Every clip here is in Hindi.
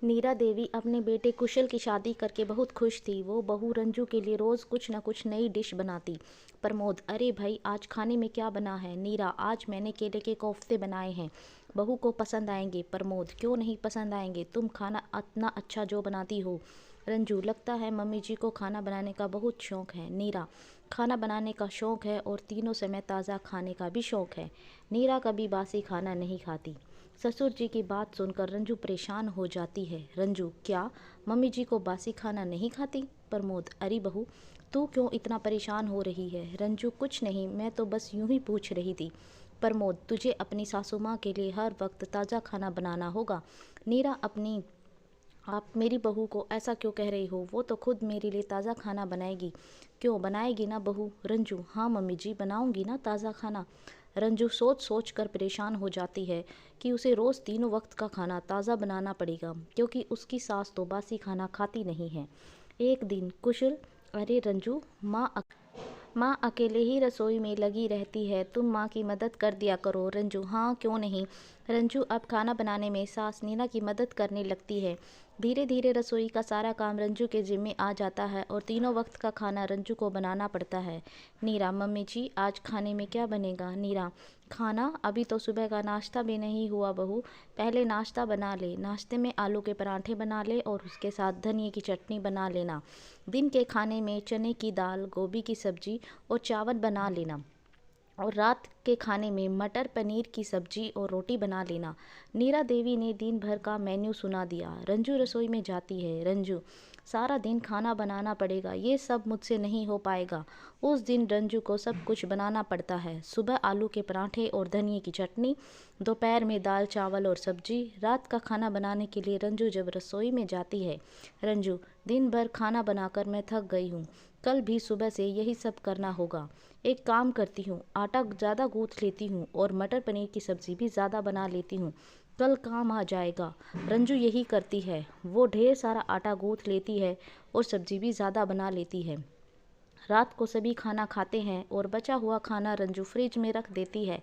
नीरा देवी अपने बेटे कुशल की शादी करके बहुत खुश थी। वो बहू रंजू के लिए रोज़ कुछ न कुछ नई डिश बनाती। प्रमोद, अरे भाई आज खाने में क्या बना है? नीरा, आज मैंने केले के कोफ्ते बनाए हैं, बहू को पसंद आएंगे। प्रमोद, क्यों नहीं पसंद आएंगे, तुम खाना इतना अच्छा जो बनाती हो। रंजू, लगता है मम्मी जी को खाना बनाने का बहुत शौक है। नीरा, खाना बनाने का शौक है और तीनों समय ताज़ा खाने का भी शौक है। नीरा कभी बासी खाना नहीं खाती। ससुर जी की बात सुनकर रंजू परेशान हो जाती है। रंजू, क्या मम्मी जी को बासी खाना नहीं खाती? प्रमोद, अरे बहू, तू क्यों इतना परेशान हो रही है? रंजू, कुछ नहीं, मैं तो बस यूं ही पूछ रही थी। प्रमोद, तुझे अपनी सासू माँ के लिए हर वक्त ताज़ा खाना बनाना होगा। नीरा, अपनी आप मेरी बहू को ऐसा क्यों कह रही हो? वो तो खुद मेरे लिए ताज़ा खाना बनाएगी। क्यों बनाएगी ना बहू? रंजू, हाँ मम्मी जी, बनाऊंगी ना ताज़ा खाना। रंजू सोच सोच कर परेशान हो जाती है कि उसे रोज़ तीनों वक्त का खाना ताज़ा बनाना पड़ेगा, क्योंकि उसकी सास तो बासी खाना खाती नहीं है। एक दिन कुशल, अरे रंजू, माँ अकेले ही रसोई में लगी रहती है, तुम माँ की मदद कर दिया करो। रंजू, हाँ क्यों नहीं। रंजू अब खाना बनाने में सास नीना की मदद करने लगती है। धीरे धीरे रसोई का सारा काम रंजू के जिम्मे आ जाता है और तीनों वक्त का खाना रंजू को बनाना पड़ता है। नीरा, मम्मी जी आज खाने में क्या बनेगा? नीरा, खाना? अभी तो सुबह का नाश्ता भी नहीं हुआ बहू, पहले नाश्ता बना ले। नाश्ते में आलू के पराठे बना ले और उसके साथ धनिए की चटनी बना लेना। दिन के खाने में चने की दाल, गोभी की सब्जी और चावल बना लेना। और रात के खाने में मटर पनीर की सब्जी और रोटी बना लेना। नीरा देवी ने दिन भर का मेन्यू सुना दिया। रंजू रसोई में जाती है। रंजू, सारा दिन खाना बनाना पड़ेगा, ये सब मुझसे नहीं हो पाएगा। उस दिन रंजू को सब कुछ बनाना पड़ता है। सुबह आलू के पराठे और धनिए की चटनी, दोपहर में दाल चावल और सब्जी। रात का खाना बनाने के लिए रंजू जब रसोई में जाती है। रंजू, दिन भर खाना बनाकर मैं थक गई हूँ, कल भी सुबह से यही सब करना होगा। एक काम करती हूँ, आटा ज़्यादा गूँथ लेती हूँ और मटर पनीर की सब्ज़ी भी ज़्यादा बना लेती हूँ, कल काम आ जाएगा। रंजू यही करती है, वो ढेर सारा आटा गूँथ लेती है और सब्ज़ी भी ज़्यादा बना लेती है। रात को सभी खाना खाते हैं और बचा हुआ खाना रंजू फ्रिज में रख देती है।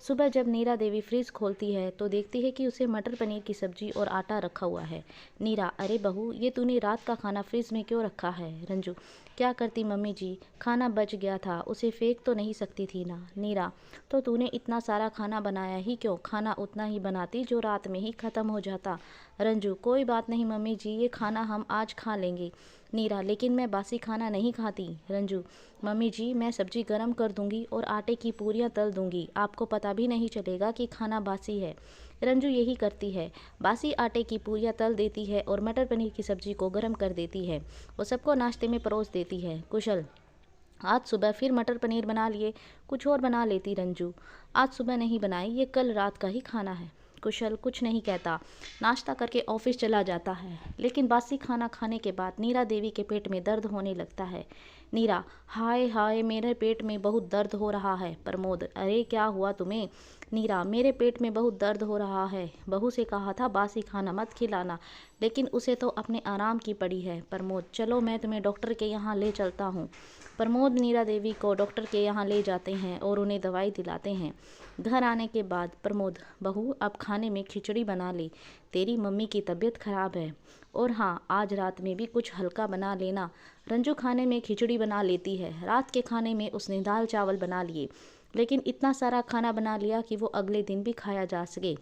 सुबह जब नीरा देवी फ्रिज खोलती है तो देखती है कि उसे मटर पनीर की सब्जी और आटा रखा हुआ है। नीरा, अरे बहू, ये तूने रात का खाना फ्रिज में क्यों रखा है? रंजू, क्या करती मम्मी जी, खाना बच गया था, उसे फेंक तो नहीं सकती थी ना। नीरा, तो तूने इतना सारा खाना बनाया ही क्यों? खाना उतना ही बनाती जो रात में ही ख़त्म हो जाता। रंजू, कोई बात नहीं मम्मी जी, ये खाना हम आज खा लेंगे। नीरा, लेकिन मैं बासी खाना नहीं खाती। रंजू, मम्मी जी मैं सब्जी गरम कर दूंगी और आटे की पूरियाँ तल दूंगी, आपको पता भी नहीं चलेगा कि खाना बासी है। रंजू यही करती है, बासी आटे की पूरियाँ तल देती है और मटर पनीर की सब्जी को गरम कर देती है। वो सबको नाश्ते में परोस देती है। कुशल, आज सुबह फिर मटर पनीर बना लिए, कुछ और बना लेती। रंजू, आज सुबह नहीं बनाई, ये कल रात का ही खाना है। कुशल कुछ नहीं कहता, नाश्ता करके ऑफिस चला जाता है। लेकिन बासी खाना खाने के बाद नीरा देवी के पेट में दर्द होने लगता है। नीरा, हाय हाय, मेरे पेट में बहुत दर्द हो रहा है। प्रमोद, अरे क्या हुआ तुम्हें? नीरा, मेरे पेट में बहुत दर्द हो रहा है, बहू से कहा था बासी खाना मत खिलाना, लेकिन उसे तो अपने आराम की पड़ी है। प्रमोद, चलो मैं तुम्हें डॉक्टर के यहाँ ले चलता हूँ। प्रमोद नीरा देवी को डॉक्टर के यहाँ ले जाते हैं और उन्हें दवाई दिलाते हैं। घर आने के बाद प्रमोद, बहू अब खाने में खिचड़ी बना ले, तेरी मम्मी की तबीयत खराब है, और हाँ आज रात में भी कुछ हल्का बना लेना। रंजू खाने में खिचड़ी बना लेती है। रात के खाने में उसने दाल चावल बना लिए, लेकिन इतना सारा खाना बना लिया कि वो अगले दिन भी खाया जा सके।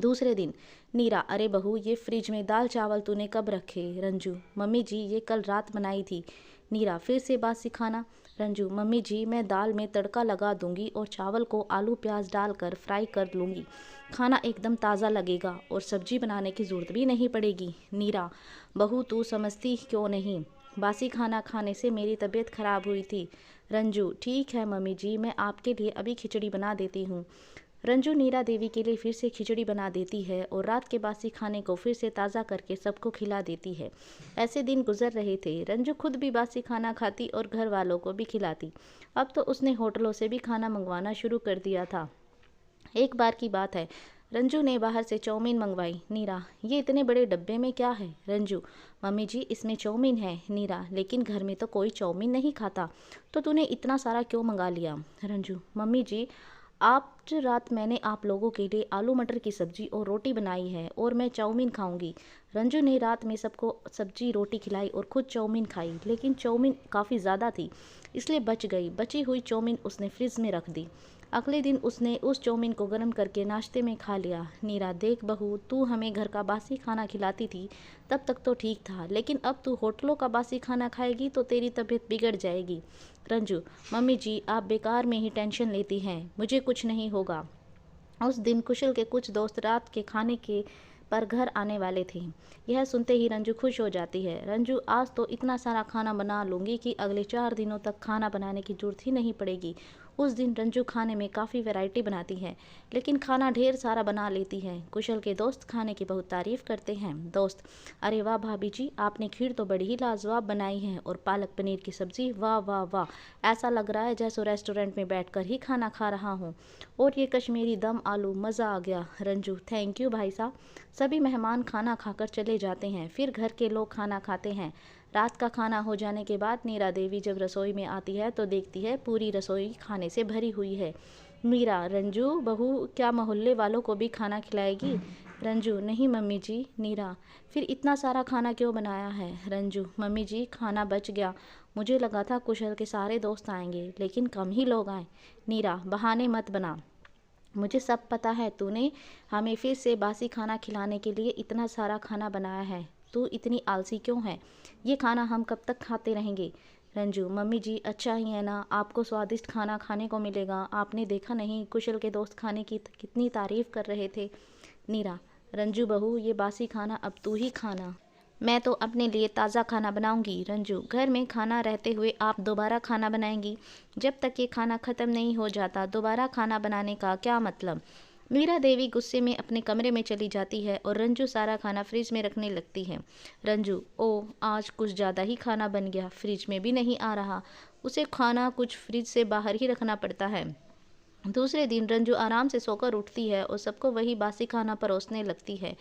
दूसरे दिन, नीरा, अरे बहू ये फ्रिज में दाल चावल तूने कब रखे? रंजू, मम्मी जी ये कल रात बनाई थी। नीरा, फिर से बासी खाना? रंजू, मम्मी जी मैं दाल में तड़का लगा दूंगी और चावल को आलू प्याज डालकर फ्राई कर लूँगी, खाना एकदम ताज़ा लगेगा और सब्जी बनाने की ज़रूरत भी नहीं पड़ेगी। नीरा, बहू तू समझती क्यों नहीं, बासी खाना खाने से मेरी तबीयत खराब हुई थी। रंजू, ठीक है मम्मी जी, मैं आपके लिए अभी खिचड़ी बना देती हूँ। रंजू नीरा देवी के लिए फिर से खिचड़ी बना देती है और रात के बासी खाने को फिर से ताज़ा करके सबको खिला देती है। ऐसे दिन गुजर रहे थे। रंजू खुद भी बासी खाना खाती और घर वालों को भी खिलाती। अब तो उसने होटलों से भी खाना मंगवाना शुरू कर दिया था। एक बार की बात है, रंजू ने बाहर से चाउमीन मंगवाई। नीरा, ये इतने बड़े डब्बे में क्या है? रंजू, मम्मी जी इसमें चाउमीन है। नीरा, लेकिन घर में तो कोई चाउमीन नहीं खाता, तो तूने इतना सारा क्यों मंगा लिया? रंजू, मम्मी जी आज रात मैंने आप लोगों के लिए आलू मटर की सब्जी और रोटी बनाई है और मैं चाउमीन खाऊंगी। रंजू ने रात में सबको सब्जी रोटी खिलाई और खुद चाउमीन खाई, लेकिन चाउमीन काफ़ी ज़्यादा थी इसलिए बच गई। बची हुई चाउमीन उसने फ्रिज में रख दी। अगले दिन उसने उस चाउमीन को गर्म करके नाश्ते में खा लिया। नीरा, देख बहू, तू हमें घर का बासी खाना खिलाती थी तब तक तो ठीक था, लेकिन अब तू होटलों का बासी खाना खाएगी तो तेरी तबीयत बिगड़ जाएगी। रंजू, मम्मी जी आप बेकार में ही टेंशन लेती हैं, मुझे कुछ नहीं होगा। उस दिन कुशल के कुछ दोस्त रात के खाने के पर घर आने वाले थे। यह सुनते ही रंजू खुश हो जाती है। रंजू, आज तो इतना सारा खाना बना लूँगी कि अगले 4 दिनों तक खाना बनाने की जरूरत ही नहीं पड़ेगी। उस दिन रंजू खाने में काफ़ी वैरायटी बनाती है, लेकिन खाना ढेर सारा बना लेती है। कुशल के दोस्त खाने की बहुत तारीफ करते हैं। दोस्त, अरे वाह भाभी जी, आपने खीर तो बड़ी ही लाजवाब बनाई है और पालक पनीर की सब्जी, वाह वाह वाह, ऐसा लग रहा है जैसे रेस्टोरेंट में बैठकर ही खाना खा रहा हूँ। और ये कश्मीरी दम आलू, मज़ा आ गया। रंजू, थैंक यू भाई साहब। सभी मेहमान खाना खाकर चले जाते हैं, फिर घर के लोग खाना खाते हैं। रात का खाना हो जाने के बाद नीरा देवी जब रसोई में आती है तो देखती है पूरी रसोई खाने से भरी हुई है। मीरा, रंजू बहू क्या मोहल्ले वालों को भी खाना खिलाएगी? रंजू, नहीं मम्मी जी। नीरा, फिर इतना सारा खाना क्यों बनाया है? रंजू, मम्मी जी खाना बच गया, मुझे लगा था कुशल के सारे दोस्त आएंगे, लेकिन कम ही लोग आए। नीरा, बहाने मत बना, मुझे सब पता है। तूने हमें फिर से बासी खाना खिलाने के लिए इतना सारा खाना बनाया है। तू इतनी आलसी क्यों है? ये खाना हम कब तक खाते रहेंगे? रंजू, मम्मी जी अच्छा ही है ना, आपको स्वादिष्ट खाना खाने को मिलेगा। आपने देखा नहीं कुशल के दोस्त खाने की कितनी तारीफ कर रहे थे। नीरा, रंजू बहू ये बासी खाना अब तू ही खाना, मैं तो अपने लिए ताज़ा खाना बनाऊंगी। रंजू, घर में खाना रहते हुए आप दोबारा खाना बनाएंगी? जब तक ये खाना ख़त्म नहीं हो जाता दोबारा खाना बनाने का क्या मतलब? मीरा देवी गुस्से में अपने कमरे में चली जाती है और रंजू सारा खाना फ्रिज में रखने लगती है। रंजू, ओ आज कुछ ज़्यादा ही खाना बन गया, फ्रिज में भी नहीं आ रहा। उसे खाना कुछ फ्रिज से बाहर ही रखना पड़ता है। दूसरे दिन रंजू आराम से सोकर उठती है और सबको वही बासी खाना परोसने लगती है।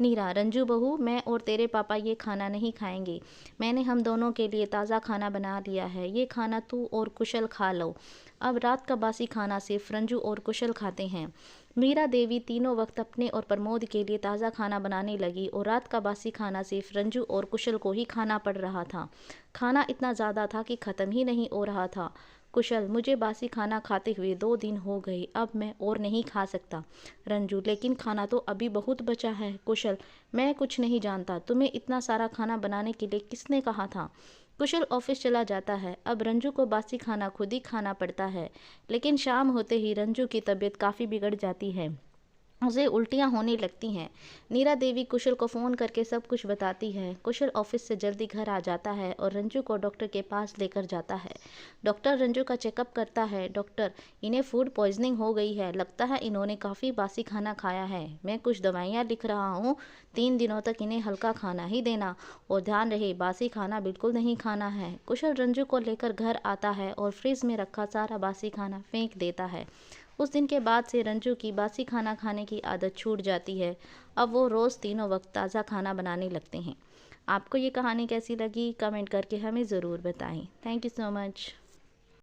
नीरा, रंजू बहू, मैं और तेरे पापा ये खाना नहीं खाएंगे। मैंने हम दोनों के लिए ताज़ा खाना बना लिया है, ये खाना तू और कुशल खा लो। अब रात का बासी खाना सिर्फ रंजू और कुशल खाते हैं। मीरा देवी तीनों वक्त अपने और प्रमोद के लिए ताज़ा खाना बनाने लगी और रात का बासी खाना सिर्फ रंजू और कुशल को ही खाना पड़ रहा था। खाना इतना ज़्यादा था कि ख़त्म ही नहीं हो रहा था। कुशल, मुझे बासी खाना खाते हुए 2 दिन हो गए, अब मैं और नहीं खा सकता। रंजू, लेकिन खाना तो अभी बहुत बचा है। कुशल, मैं कुछ नहीं जानता, तुम्हें इतना सारा खाना बनाने के लिए किसने कहा था? कुशल ऑफिस चला जाता है। अब रंजू को बासी खाना खुद ही खाना पड़ता है, लेकिन शाम होते ही रंजू की तबीयत काफ़ी बिगड़ जाती है, उसे उल्टियाँ होने लगती हैं। नीरा देवी कुशल को फ़ोन करके सब कुछ बताती है। कुशल ऑफिस से जल्दी घर आ जाता है और रंजू को डॉक्टर के पास लेकर जाता है। डॉक्टर रंजू का चेकअप करता है। डॉक्टर, इन्हें फूड पॉइजनिंग हो गई है, लगता है इन्होंने काफ़ी बासी खाना खाया है। मैं कुछ दवाइयाँ लिख रहा हूँ, 3 दिनों तक इन्हें हल्का खाना ही देना और ध्यान रहे बासी खाना बिल्कुल नहीं खाना है। कुशल रंजू को लेकर घर आता है और फ्रिज में रखा सारा बासी खाना फेंक देता है। उस दिन के बाद से रंजू की बासी खाना खाने की आदत छूट जाती है। अब वो रोज़ तीनों वक्त ताज़ा खाना बनाने लगते हैं। आपको ये कहानी कैसी लगी कमेंट करके हमें ज़रूर बताएं। Thank you so much.